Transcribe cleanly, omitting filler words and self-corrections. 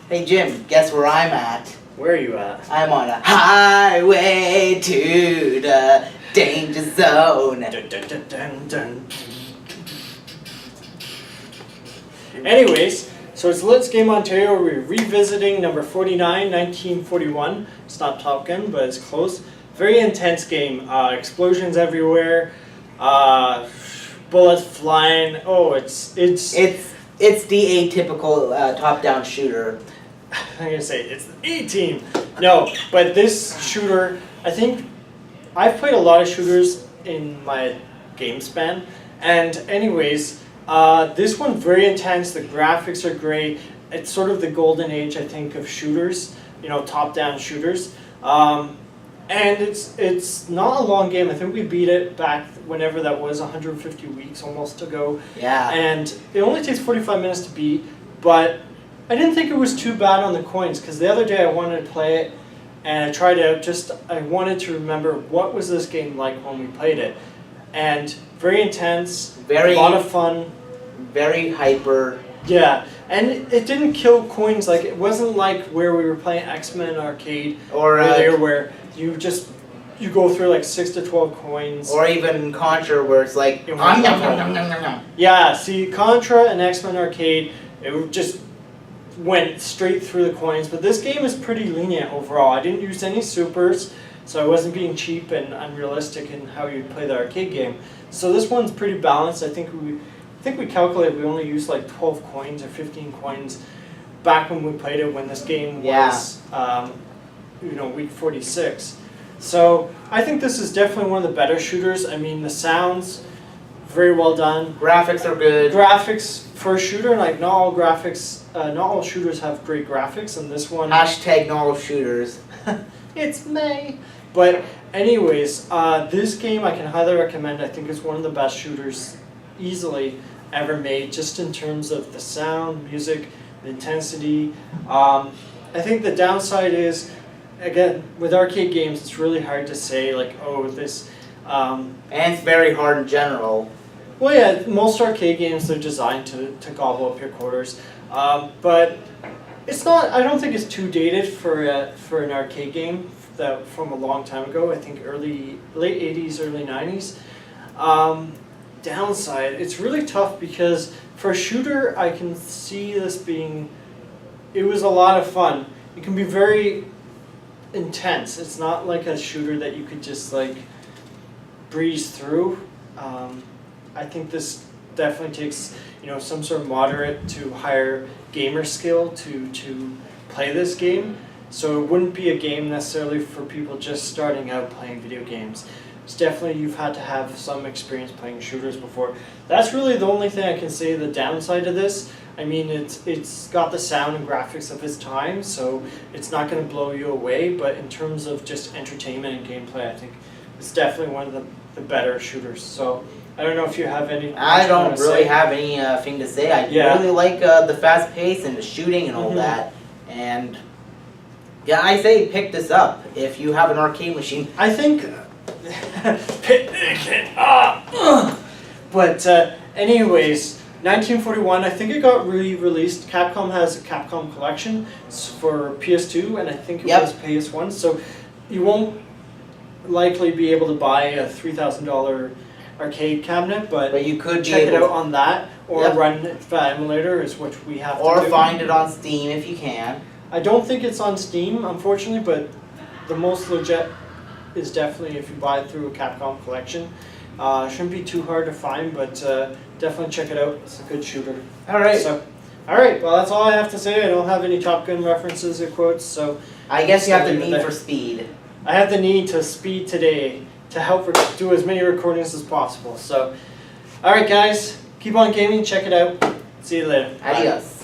Hey Jim, guess where I'm at? Where are you at? I'm on a highway to the danger zone. Dun, dun, dun, dun, dun. Anyways, so it's Let's Game Ontario. We're revisiting number 49, 1941. It's not Top Gun, but it's close. Very intense game. Explosions everywhere. Bullets flying. Oh, it's the atypical top-down shooter. I'm gonna say it's the A-team. No, but this shooter, I think I've played a lot of shooters in my game span, and anyways, this one's very intense. The graphics are great. It's sort of the golden age, I think, of shooters. You know, top-down shooters. And it's not a long game. I think we beat it back whenever that was, 150 weeks almost ago. Yeah. And it only takes 45 minutes to beat, but I didn't think it was too bad on the coins, because the other day I wanted to play it, and I tried out I wanted to remember what was this game like when we played it. And very intense, a lot of fun. Very hyper. Yeah, and it didn't kill coins. Like, it wasn't like where we were playing X-Men Arcade Or where you go through like 6 to 12 coins. Or even Contra, where it's like yeah, see, Contra and X-Men Arcade, it just went straight through the coins. But this game is pretty lenient overall. I didn't use any supers, so I wasn't being cheap and unrealistic in how you play the arcade game. So this one's pretty balanced. I think we calculated we only used like 12 coins or 15 coins back when we played it, when this game was week 46. So I think this is definitely one of the better shooters. I mean, the sounds, very well done. Graphics are good. Graphics for a shooter, like not all shooters have great graphics, and this one. Hashtag not all shooters. It's May. But anyways, this game I can highly recommend. I think it's one of the best shooters easily ever made, just in terms of the sound, music, the intensity. I think the downside is, again, with arcade games, it's really hard to say, like, oh, this... and it's very hard in general. Well, yeah, most arcade games, they're designed to gobble up your quarters. But it's not... I don't think it's too dated for an arcade game from a long time ago. I think late 80s, early 90s. Downside, it's really tough, because for a shooter, I can see this being... It was a lot of fun. It can be very intense. It's not like a shooter that you could just like breeze through. I think this definitely takes some sort of moderate to higher gamer skill to play this game. So it wouldn't be a game necessarily for people just starting out playing video games. It's definitely, you've had to have some experience playing shooters before. That's really the only thing I can say the downside of this. I mean, it's got the sound and graphics of its time, so it's not going to blow you away, but in terms of just entertainment and gameplay, I think it's definitely one of the better shooters. So I don't know if you have any... I don't really have anything to say. I really like the fast pace and the shooting and all that. And yeah, I say pick this up if you have an arcade machine. I think... pick it up! But anyways... 1941, I think it got re-released. Capcom has a Capcom collection for PS2, and I think it was PS1, so you won't likely be able to buy a $3,000 arcade cabinet, but you could check it out on that, or run it via emulator, is what we have to do. Or find it on Steam if you can. I don't think it's on Steam, unfortunately, but the most legit is definitely if you buy it through a Capcom collection. Shouldn't be too hard to find, but definitely check it out. It's a good shooter. Alright. So, alright, well, that's all I have to say. I don't have any Top Gun references or quotes, so... I guess you have the need for speed. I have the need to speed today to help do as many recordings as possible. So, alright guys, keep on gaming, check it out. See you later. Adios.